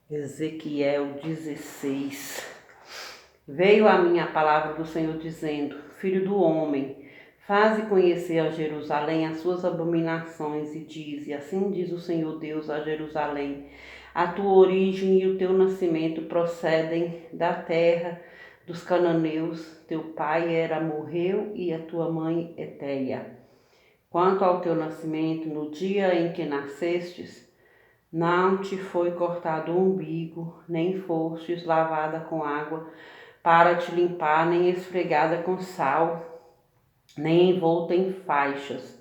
Ezequiel 16. Veio a mim a palavra do Senhor dizendo: Filho do homem, faze conhecer a Jerusalém as suas abominações e dize: Assim diz o Senhor Deus a Jerusalém: a tua origem e o teu nascimento procedem da terra dos cananeus. Teu pai era amorreu e a tua mãe Eteia. Quanto ao teu nascimento, no dia em que nascestes, não te foi cortado o umbigo, nem fostes lavada com água para te limpar, nem esfregada com sal, nem envolta em faixas.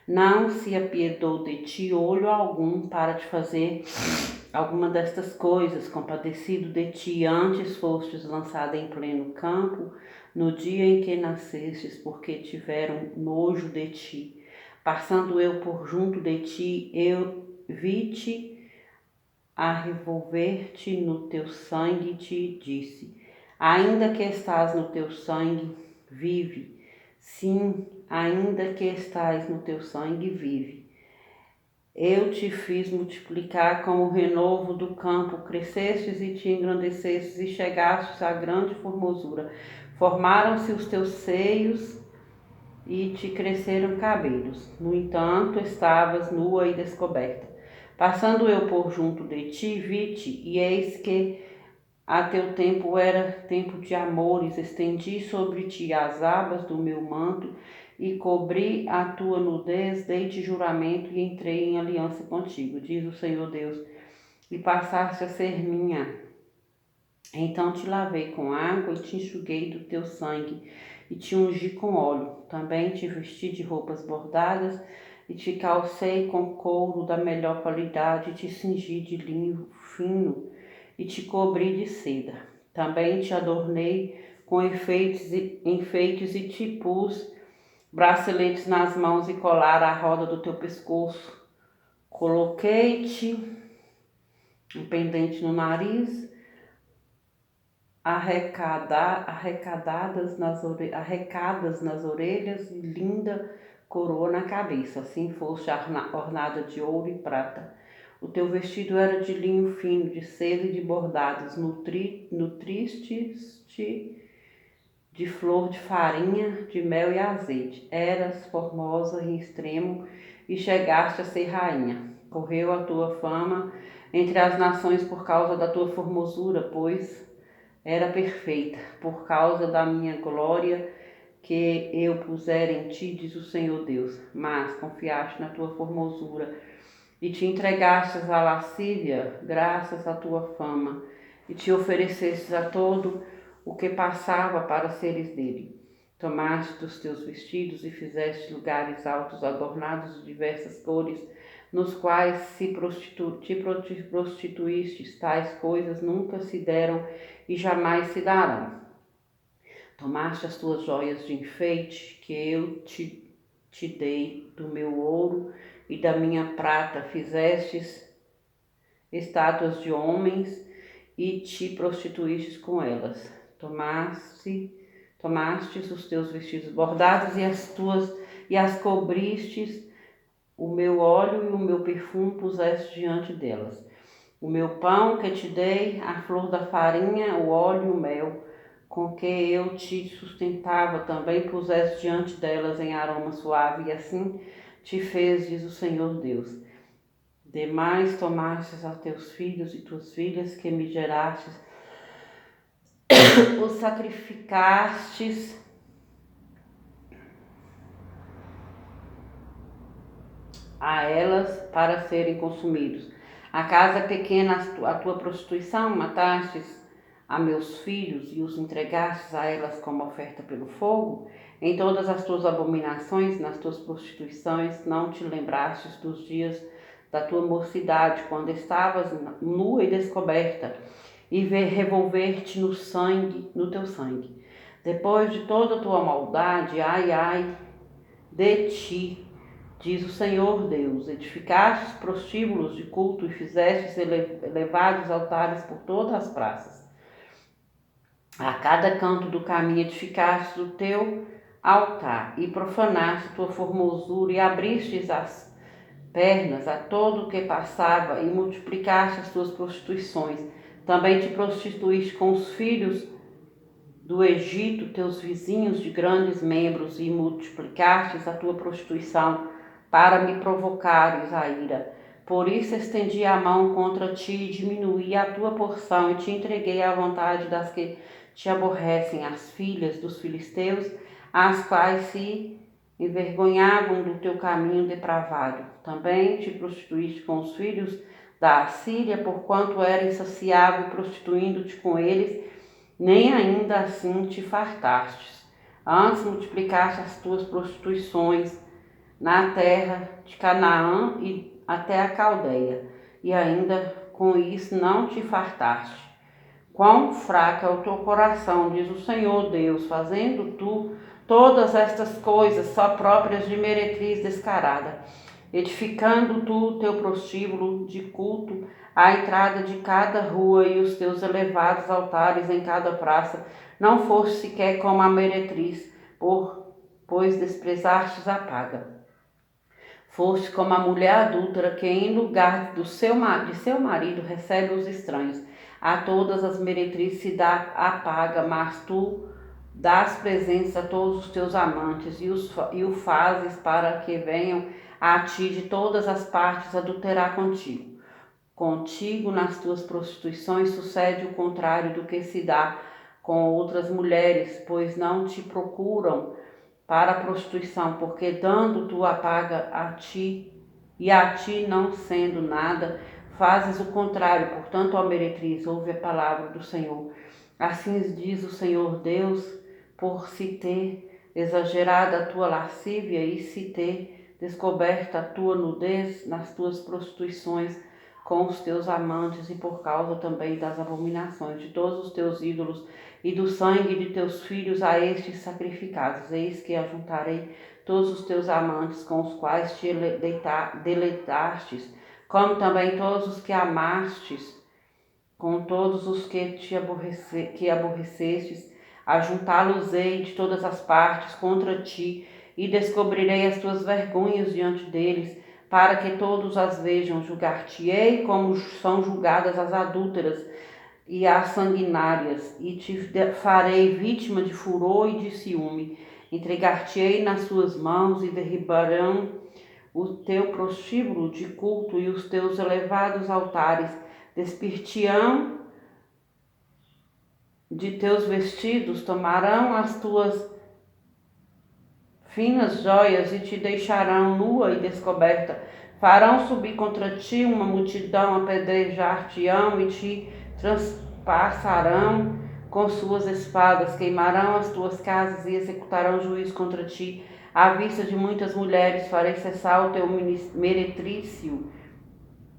Não se apiedou de ti olho algum para te fazer alguma destas coisas, compadecido de ti, antes fostes lançada em pleno campo, no dia em que nascestes, porque tiveram nojo de ti. Passando eu por junto de ti, eu vi-te a revolver-te no teu sangue, te disse: ainda que estás no teu sangue, vive. Sim, ainda que estás no teu sangue, vive. Eu te fiz multiplicar como o renovo do campo, crescestes e te engrandecestes e chegastes à grande formosura. Formaram-se os teus seios e te cresceram cabelos. No entanto, estavas nua e descoberta. Passando eu por junto de ti, vi-te, e eis que a teu tempo era tempo de amores. Estendi sobre ti as abas do meu manto e cobri a tua nudez, dei-te juramento e entrei em aliança contigo, diz o Senhor Deus, e passaste a ser minha. Então te lavei com água e te enxuguei do teu sangue e te ungi com óleo. Também te vesti de roupas bordadas e te calcei com couro da melhor qualidade e te cingi de linho fino e te cobri de seda. Também te adornei com enfeites e te pus braceletes nas mãos e colar à roda do teu pescoço. Coloquei-te um pendente no nariz, arrecadas nas orelhas e linda coroa na cabeça. Assim foste ornada de ouro e prata. O teu vestido era de linho fino, de seda e de bordados. Nutriste-te de flor de farinha, de mel e azeite. Eras formosa em extremo e chegaste a ser rainha. Correu a tua fama entre as nações por causa da tua formosura, pois era perfeita, por causa da minha glória que eu puser em ti, diz o Senhor Deus. Mas confiaste na tua formosura e te entregastes à lascívia, graças à tua fama, e te oferecestes a todo o que passava para seres dele. Tomaste dos teus vestidos e fizeste lugares altos adornados de diversas cores, nos quais te prostituíste. Tais coisas nunca se deram e jamais se darão. Tomaste as tuas joias de enfeite que eu te dei do meu ouro e da minha prata, fizestes estátuas de homens e te prostituíste com elas. Tomastes os teus vestidos bordados e as cobristes, o meu óleo e o meu perfume puseste diante delas. O meu pão que te dei, a flor da farinha, o óleo e o mel, com que eu te sustentava, também puseste diante delas em aroma suave, e assim te fez, diz o Senhor Deus. Demais tomastes a teus filhos e tuas filhas que me gerastes, os sacrificastes a elas para serem consumidos. A casa pequena, a tua prostituição, matastes a meus filhos e os entregastes a elas como oferta pelo fogo. Em todas as tuas abominações, nas tuas prostituições, não te lembrastes dos dias da tua mocidade, quando estavas nua e descoberta, e revolver-te no teu sangue. Depois de toda a tua maldade, ai, ai de ti, diz o Senhor Deus, edificastes prostíbulos de culto e fizestes elevados altares por todas as praças. A cada canto do caminho edificaste o teu altar e profanaste tua formosura e abristes pernas a todo o que passava e multiplicaste as tuas prostituições. Também te prostituíste com os filhos do Egito, teus vizinhos de grandes membros, e multiplicastes a tua prostituição para me provocares a ira. Por isso estendi a mão contra ti e diminuí a tua porção e te entreguei à vontade das que te aborrecem, as filhas dos filisteus, as quais se envergonhavam do teu caminho depravado. Também te prostituíste com os filhos da Assíria, porquanto era insaciável, prostituindo-te com eles, nem ainda assim te fartastes. Antes multiplicaste as tuas prostituições na terra de Canaã e até a Caldeia, e ainda com isso não te fartaste. Quão fraco é o teu coração, diz o Senhor Deus, fazendo tu todas estas coisas só próprias de meretriz descarada, edificando tu o teu prostíbulo de culto à entrada de cada rua e os teus elevados altares em cada praça. Não foste sequer como a meretriz, pois desprezastes a paga. Foste como a mulher adúltera que em lugar de seu marido recebe os estranhos. A todas as meretrizes se dá a paga, mas tu dás presentes a todos os teus amantes e o fazes para que venham a ti de todas as partes adulterar contigo. Contigo nas tuas prostituições sucede o contrário do que se dá com outras mulheres, pois não te procuram para a prostituição, porque dando tu a paga a ti, e a ti não sendo nada, fazes o contrário. Portanto, ó meretriz, ouve a palavra do Senhor. Assim diz o Senhor Deus, por se ter exagerado a tua lascívia e se ter descoberta a tua nudez nas tuas prostituições com os teus amantes, e por causa também das abominações de todos os teus ídolos e do sangue de teus filhos a estes sacrificados. Eis que ajuntarei todos os teus amantes com os quais te deletastes, como também todos os que amastes, com todos os que aborrecestes, ajuntá-los-ei de todas as partes contra ti, e descobrirei as tuas vergonhas diante deles, para que todos as vejam. Julgar-te-ei como são julgadas as adúlteras e as sanguinárias, e te farei vítima de furor e de ciúme. Entregar-te-ei nas suas mãos, e derribarão o teu prostíbulo de culto e os teus elevados altares. Despir-te-ão de teus vestidos, tomarão as tuas finas joias e te deixarão nua e descoberta. Farão subir contra ti uma multidão, apedrejar-te-ão e te transpassarão com suas espadas, queimarão as tuas casas e executarão juízo contra ti. À vista de muitas mulheres farei cessar o teu meretrício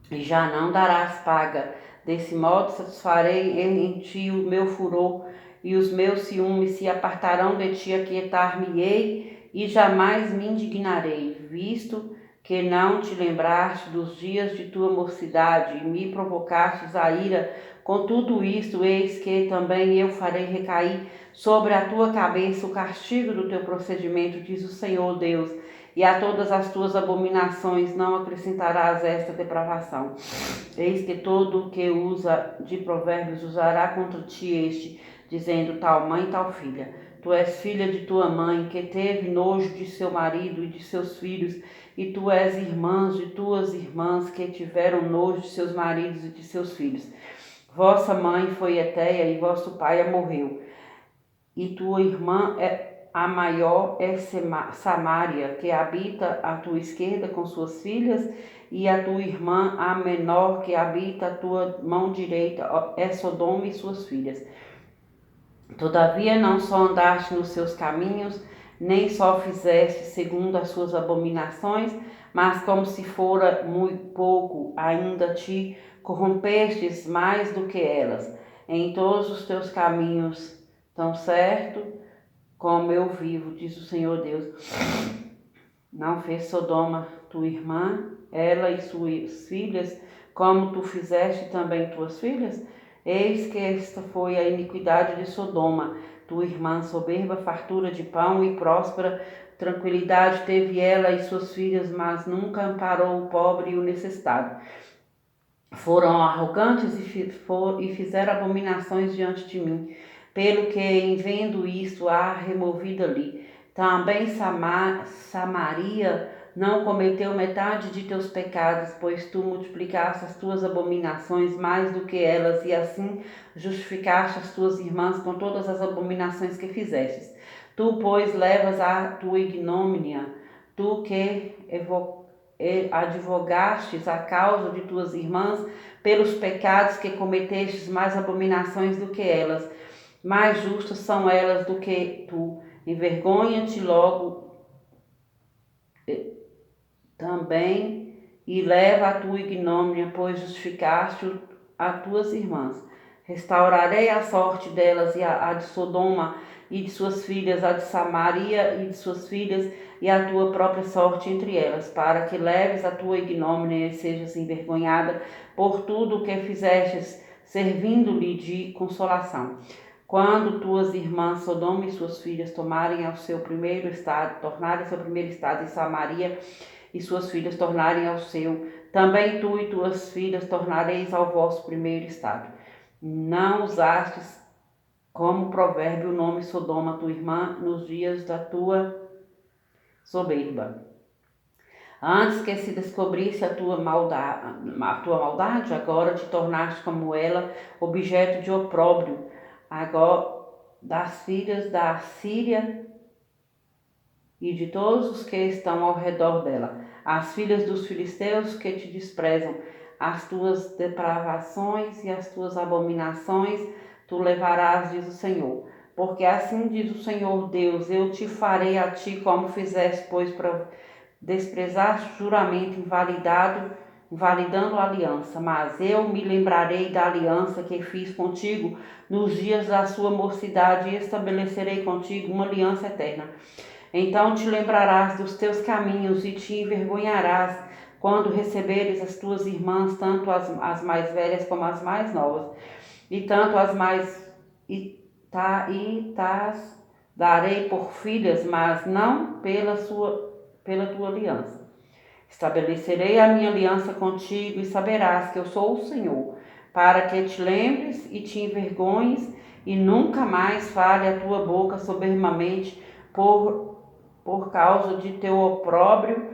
e já não darás paga. Desse modo satisfarei em ti o meu furor, e os meus ciúmes se apartarão de ti. Aquietar-me-ei e jamais me indignarei, visto que não te lembraste dos dias de tua mocidade e me provocastes a ira. Com tudo isto, eis que também eu farei recair sobre a tua cabeça o castigo do teu procedimento, diz o Senhor Deus, e a todas as tuas abominações não acrescentarás esta depravação. Eis que todo o que usa de provérbios usará contra ti este, dizendo tal mãe, tal filha. Tu és filha de tua mãe, que teve nojo de seu marido e de seus filhos, e tu és irmã de tuas irmãs, que tiveram nojo de seus maridos e de seus filhos. Vossa mãe foi Eteia, e vosso pai morreu. E tua irmã a maior é Samaria, que habita à tua esquerda com suas filhas, e a tua irmã a menor, que habita à tua mão direita, é Sodoma e suas filhas. Todavia não só andaste nos seus caminhos, nem só fizeste segundo as suas abominações, mas como se fora muito pouco, ainda te corrompestes mais do que elas. Em todos os teus caminhos tão certo como eu vivo, diz o Senhor Deus. Não fez Sodoma tua irmã, ela e suas filhas, como tu fizeste também tuas filhas? Eis que esta foi a iniquidade de Sodoma, tua irmã soberba, fartura de pão e próspera, tranquilidade teve ela e suas filhas, mas nunca amparou o pobre e o necessitado. Foram arrogantes e fizeram abominações diante de mim, pelo que, em vendo isto, a removido ali. Também Samaria não cometeu metade de teus pecados, pois tu multiplicaste as tuas abominações mais do que elas, e assim justificaste as tuas irmãs com todas as abominações que fizestes. Tu, pois, levas a tua ignomínia, tu que advogastes a causa de tuas irmãs pelos pecados que cometestes, mais abominações do que elas, mais justas são elas do que tu. Envergonha-te logo também e leva a tua ignomínia, pois justificaste as tuas irmãs. Restaurarei a sorte delas e a de Sodoma e de suas filhas, a de Samaria e de suas filhas, e a tua própria sorte entre elas, para que leves a tua ignomínia e sejas envergonhada por tudo o que fizestes, servindo-lhe de consolação. Quando tuas irmãs Sodoma e suas filhas tornarem ao seu primeiro estado, e Samaria e suas filhas tornarem ao seu, também tu e tuas filhas tornareis ao vosso primeiro estado. Não usastes como provérbio o nome Sodoma, tua irmã, nos dias da tua soberba. Antes que se descobrisse a tua maldade, agora te tornaste como ela, objeto de opróbrio, agora das filhas da Síria e de todos os que estão ao redor dela, as filhas dos filisteus que te desprezam, as tuas depravações e as tuas abominações tu levarás, diz o Senhor. Porque assim diz o Senhor Deus, eu te farei a ti como fizeste, pois desprezaste o juramento invalidando a aliança, mas eu me lembrarei da aliança que fiz contigo nos dias da sua mocidade e estabelecerei contigo uma aliança eterna. Então te lembrarás dos teus caminhos e te envergonharás quando receberes as tuas irmãs, tanto as mais velhas como as mais novas, e tanto as mais tas darei por filhas, mas não pela tua aliança. Estabelecerei a minha aliança contigo e saberás que eu sou o Senhor, para que te lembres e te envergonhes e nunca mais fale a tua boca soberbamente por causa de teu opróbrio,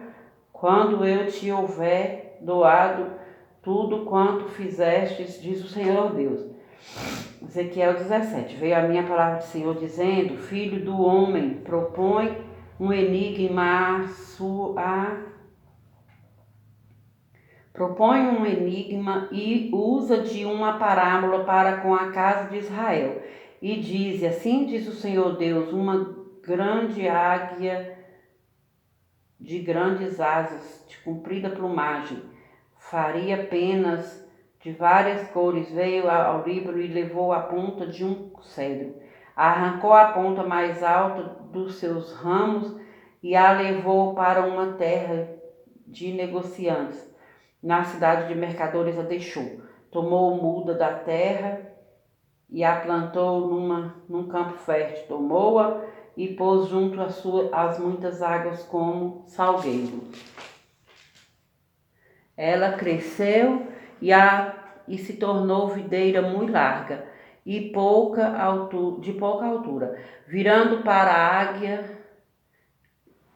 quando eu te houver doado tudo quanto fizestes, diz o Senhor Deus. Ezequiel 17. Veio a minha palavra do Senhor dizendo: Filho do homem, propõe um enigma e usa de uma parábola para com a casa de Israel. E diz: assim diz o Senhor Deus, uma grande águia de grandes asas, de comprida plumagem, faria penas de várias cores, veio ao Líbano e levou a ponta de um cedro. Arrancou a ponta mais alta dos seus ramos e a levou para uma terra de negociantes. Na cidade de mercadores a deixou. Tomou muda da terra e a plantou num campo fértil. Tomou-a e pôs junto às muitas águas como salgueiro. Ela cresceu e se tornou videira muito larga e de pouca altura, virando para a águia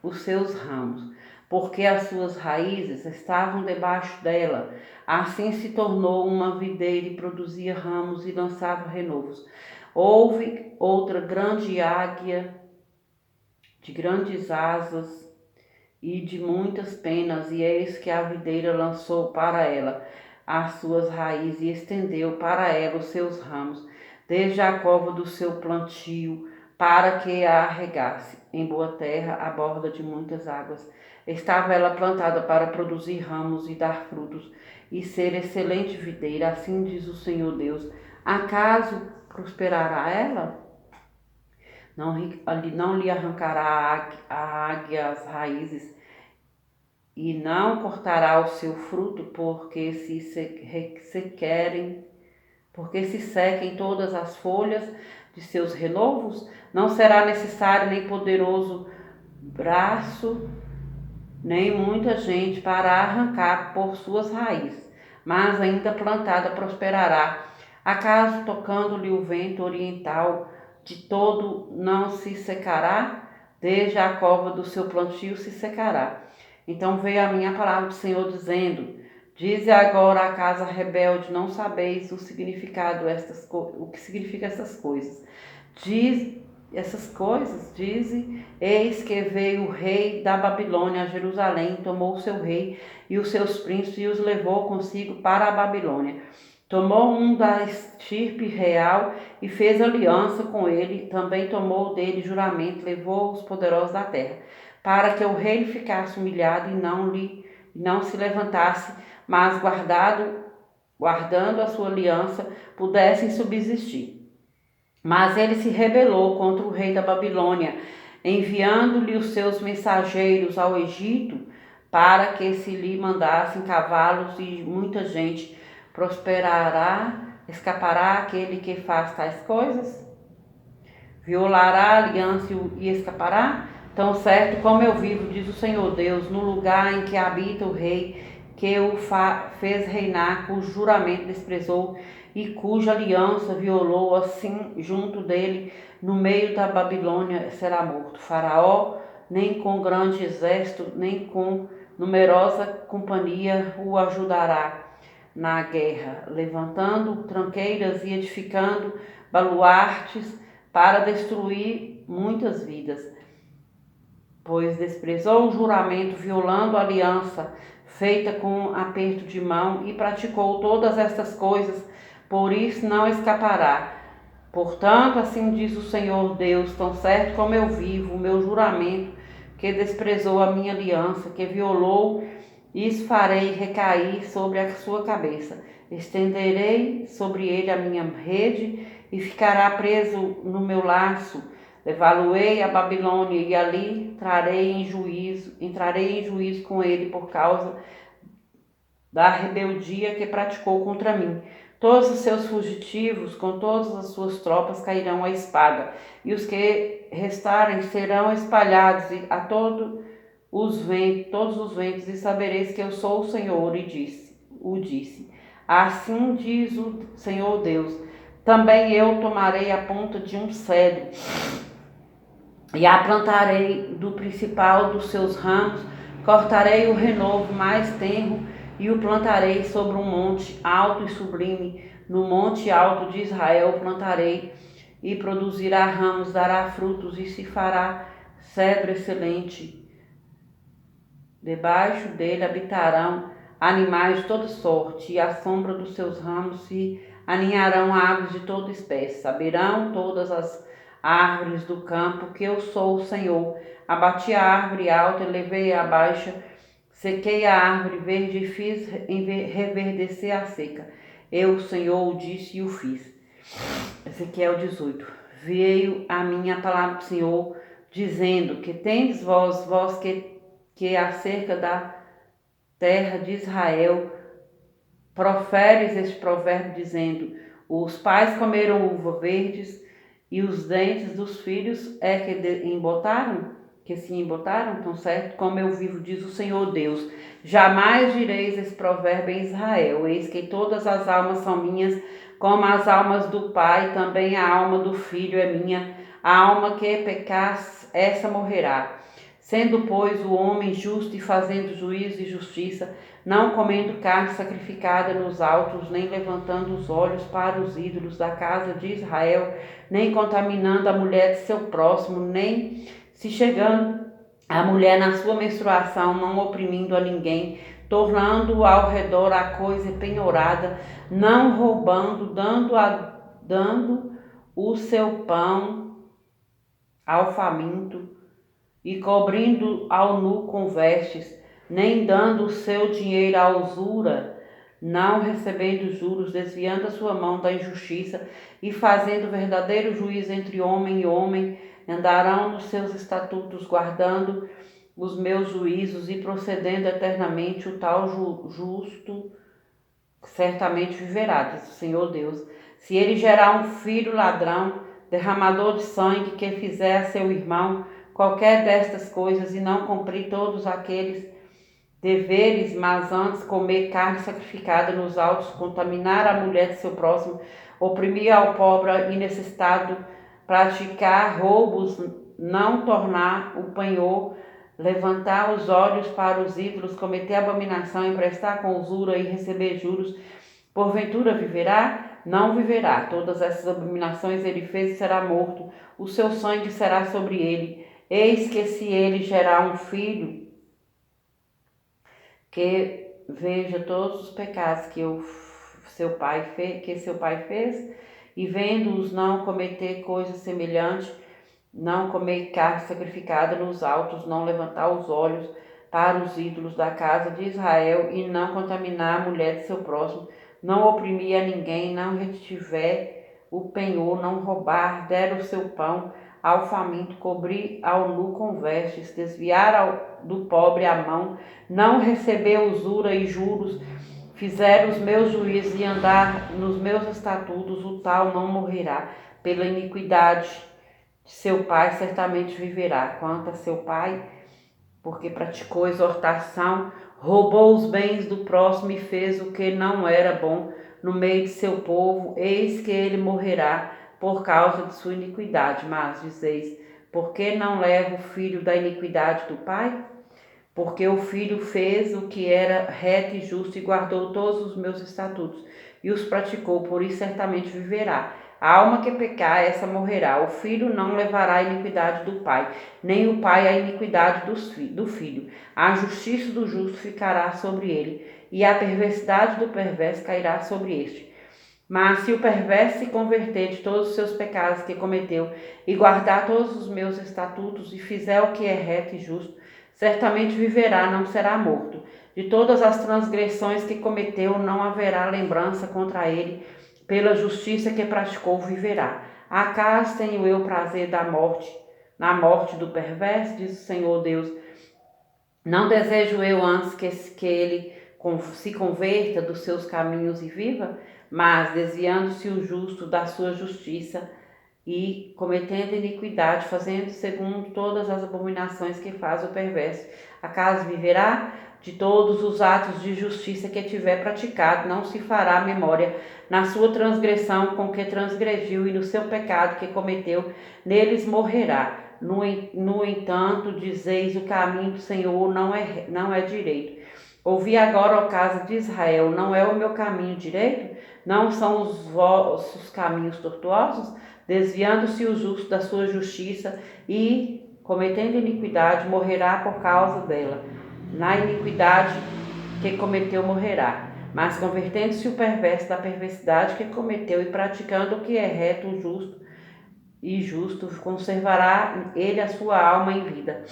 os seus ramos, porque as suas raízes estavam debaixo dela. Assim se tornou uma videira e produzia ramos e lançava renovos. Houve outra grande águia de grandes asas e de muitas penas, e eis que a videira lançou para ela as suas raízes e estendeu para ela os seus ramos, desde a cova do seu plantio, para que a regasse em boa terra, à borda de muitas águas. Estava ela plantada para produzir ramos e dar frutos, e ser excelente videira, assim diz o Senhor Deus. Acaso prosperará ela? Não lhe arrancará a águia as raízes, e não cortará o seu fruto, porque se sequem todas as folhas de seus renovos. Não será necessário nem poderoso braço, nem muita gente para arrancar por suas raízes, mas ainda plantada prosperará. Acaso tocando-lhe o vento oriental, de todo não se secará? Desde a cova do seu plantio se secará. Então veio a minha palavra do Senhor dizendo: dize agora à casa rebelde, não sabeis o significado o que significa essas coisas. Diz essas coisas, dize: eis que veio o rei da Babilônia a Jerusalém, tomou o seu rei e os seus príncipes e os levou consigo para a Babilônia. Tomou um da estirpe real e fez aliança com ele, também tomou dele juramento, levou os poderosos da terra, para que o rei ficasse humilhado e não se levantasse, mas guardando a sua aliança, pudessem subsistir. Mas ele se rebelou contra o rei da Babilônia, enviando-lhe os seus mensageiros ao Egito, para que se lhe mandassem cavalos e muita gente. Escapará aquele que faz tais coisas? Violará a aliança e escapará? Tão certo como eu vivo, diz o Senhor Deus, no lugar em que habita o rei, que o fez reinar, cujo juramento desprezou e cuja aliança violou, assim junto dele, no meio da Babilônia, será morto. Faraó, nem com grande exército, nem com numerosa companhia o ajudará na guerra, levantando tranqueiras e edificando baluartes para destruir muitas vidas, pois desprezou o juramento, violando a aliança feita com aperto de mão, e praticou todas estas coisas, por isso não escapará. Portanto, assim diz o Senhor Deus, tão certo como eu vivo, o meu juramento, que desprezou a minha aliança, que violou, isso farei recair sobre a sua cabeça. Estenderei sobre ele a minha rede e ficará preso no meu laço. Levá-lo-ei a Babilônia e ali entrarei em juízo com ele por causa da rebeldia que praticou contra mim. Todos os seus fugitivos, com todas as suas tropas, cairão à espada, e os que restarem serão espalhados a todos os ventos, e sabereis que eu sou o Senhor, e disse. Assim diz o Senhor Deus: também eu tomarei a ponta de um cedro, e a plantarei do principal dos seus ramos, cortarei o renovo mais tenro, e o plantarei sobre um monte alto e sublime. No monte alto de Israel o plantarei, e produzirá ramos, dará frutos, e se fará cedro excelente. Debaixo dele habitarão animais de toda sorte, e à sombra dos seus ramos se aninharão aves de toda espécie. Saberão todas as árvores do campo que eu sou o Senhor. Abati a árvore alta e levei-a baixa, sequei a árvore verde e fiz reverdecer a seca. Eu, o Senhor, o disse e o fiz. Ezequiel 18. Veio a minha palavra do Senhor, dizendo: que tendes vós que acerca da terra de Israel proferes este provérbio, dizendo: os pais comeram uva verdes, e os dentes dos filhos que se embotaram, tão certo como eu vivo, diz o Senhor Deus. Jamais direis esse provérbio em Israel: eis que todas as almas são minhas, como as almas do pai, também a alma do filho é minha. A alma que pecar, essa morrerá. Sendo, pois, o homem justo e fazendo juízo e justiça, não comendo carne sacrificada nos altos, nem levantando os olhos para os ídolos da casa de Israel, nem contaminando a mulher de seu próximo, nem se chegando a mulher na sua menstruação, não oprimindo a ninguém, tornando ao redor a coisa penhorada, não roubando, dando o seu pão ao faminto, e cobrindo ao nu com vestes, nem dando o seu dinheiro à usura, não recebendo juros, desviando a sua mão da injustiça e fazendo verdadeiro juízo entre homem e homem, andarão nos seus estatutos, guardando os meus juízos e procedendo eternamente, o tal justo certamente viverá, diz o Senhor Deus. Se ele gerar um filho ladrão, derramador de sangue, que fizer a seu irmão, qualquer destas coisas e não cumprir todos aqueles deveres, mas antes comer carne sacrificada nos altos, contaminar a mulher de seu próximo, oprimir ao pobre e necessitado, praticar roubos, não tornar o penhor, levantar os olhos para os ídolos, cometer abominação, emprestar com usura e receber juros, porventura viverá? Não viverá. Todas essas abominações ele fez e será morto. O seu sangue será sobre ele. Eis que se ele gerar um filho, que veja todos os pecados que seu pai fez, e vendo-os não cometer coisa semelhante, não comer carne sacrificada nos altos, não levantar os olhos para os ídolos da casa de Israel e não contaminar a mulher de seu próximo, não oprimir a ninguém, não retiver o penhor, não roubar, der o seu pão ao faminto, cobrir ao nu com vestes, desviar do pobre a mão, não receber usura e juros, fizer os meus juízos e andar nos meus estatutos, o tal não morrerá pela iniquidade de seu pai, certamente viverá. Quanto a seu pai, porque praticou exortação, roubou os bens do próximo e fez o que não era bom no meio de seu povo, eis que ele morrerá por causa de sua iniquidade. Mas dizeis, por que não leva o filho da iniquidade do pai? Porque o filho fez o que era reto e justo e guardou todos os meus estatutos e os praticou, por isso certamente viverá. A alma que pecar, essa morrerá. O filho não levará a iniquidade do pai, nem o pai a iniquidade do filho. A justiça do justo ficará sobre ele, e a perversidade do perverso cairá sobre este. Mas se o perverso se converter de todos os seus pecados que cometeu, e guardar todos os meus estatutos, e fizer o que é reto e justo, certamente viverá, não será morto. De todas as transgressões que cometeu, não haverá lembrança contra ele. Pela justiça que praticou, viverá. Acaso tenho eu prazer na morte do perverso, diz o Senhor Deus. Não desejo eu antes que ele se converta dos seus caminhos e viva, mas desviando-se o justo da sua justiça e cometendo iniquidade, fazendo segundo todas as abominações que faz o perverso. Acaso viverá? De todos os atos de justiça que tiver praticado, não se fará memória. Na sua transgressão com que transgrediu e no seu pecado que cometeu, neles morrerá. No entanto, dizeis, o caminho do Senhor não é direito. Ouvi agora, ó casa de Israel, não é o meu caminho direito? Não são os vossos caminhos tortuosos? Desviando-se o justo da sua justiça e, cometendo iniquidade, morrerá por causa dela. Na iniquidade que cometeu, morrerá. Mas convertendo-se o perverso da perversidade que cometeu e praticando o que é reto, justo, conservará ele a sua alma em vida.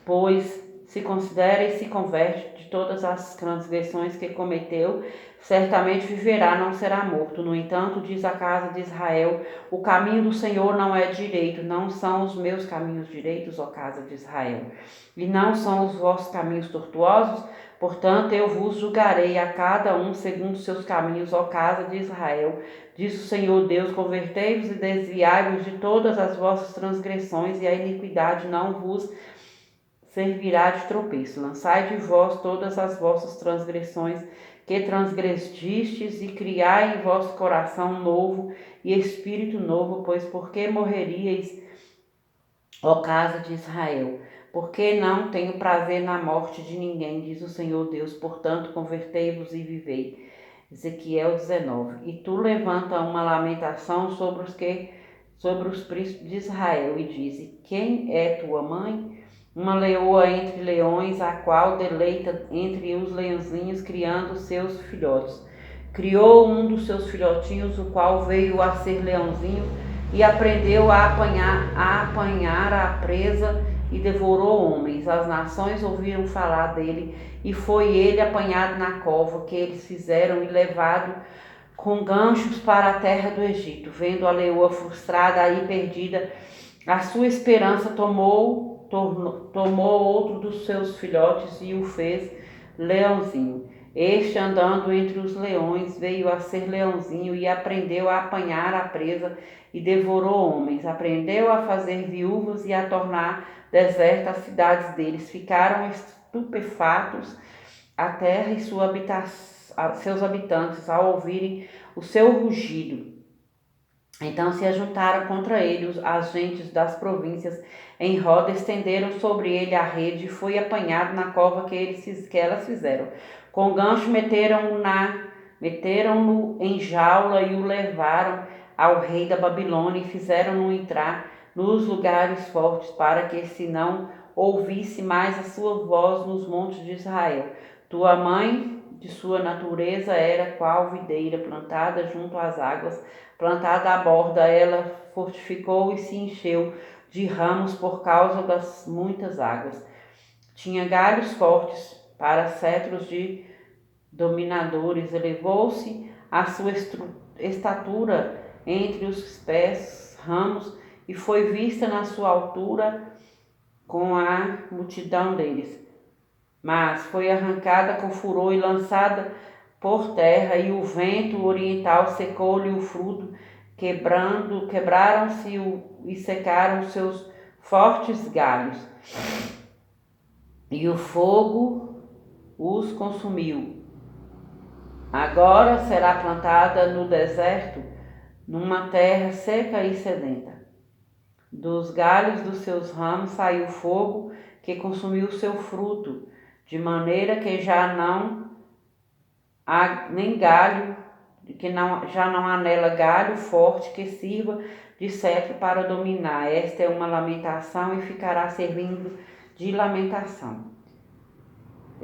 Pois se considera e se converte de todas as transgressões que cometeu, certamente viverá, não será morto. No entanto, diz a casa de Israel, o caminho do Senhor não é direito, não são os meus caminhos direitos, ó casa de Israel, e não são os vossos caminhos tortuosos. Portanto, eu vos julgarei a cada um segundo os seus caminhos, ó casa de Israel. Diz o Senhor Deus, convertei-vos e desviai-vos de todas as vossas transgressões, e a iniquidade não vos servirá de tropeço. Lançai de vós todas as vossas transgressões que transgredistes, e criai em vosso coração novo e espírito novo, pois por que morreríeis, ó casa de Israel? Porque não tenho prazer na morte de ninguém, diz o Senhor Deus, portanto convertei-vos e vivei. Ezequiel 19. E tu levanta uma lamentação sobre os príncipes de Israel, e diz, quem é tua mãe? Uma leoa entre leões, a qual deleita entre os leãozinhos, criando seus filhotes. Criou um dos seus filhotinhos, o qual veio a ser leãozinho, e aprendeu a apanhar a presa, e devorou homens. As nações ouviram falar dele, e foi ele apanhado na cova que eles fizeram, e levado com ganchos para a terra do Egito. Vendo a leoa frustrada e perdida, a sua esperança tomou outro dos seus filhotes e o fez leãozinho. Este, andando entre os leões, veio a ser leãozinho e aprendeu a apanhar a presa e devorou homens. Aprendeu a fazer viúvas e a tornar deserta as cidades deles. Ficaram estupefatos a terra e seus habitantes ao ouvirem o seu rugido. Então se ajuntaram contra ele as gentes das províncias em roda, estenderam sobre ele a rede e foi apanhado na cova que elas fizeram. Com gancho meteram-no em jaula e o levaram ao rei da Babilônia e fizeram-no entrar nos lugares fortes, para que se não ouvisse mais a sua voz nos montes de Israel. Tua mãe, de sua natureza, era qual videira plantada junto às águas, plantada à borda. Ela fortificou e se encheu de ramos por causa das muitas águas. Tinha galhos fortes para cetros de dominadores. Elevou-se a sua estatura entre os pés ramos e foi vista na sua altura com a multidão deles. Mas foi arrancada com furor e lançada por terra, e o vento oriental secou-lhe o fruto, quebraram-se e secaram seus fortes galhos, e o fogo os consumiu. Agora será plantada no deserto, numa terra seca e sedenta. Dos galhos dos seus ramos saiu fogo que consumiu o seu fruto, de maneira que já não há nem galho, já não há nela galho forte que sirva de cetro para dominar. Esta é uma lamentação e ficará servindo de lamentação.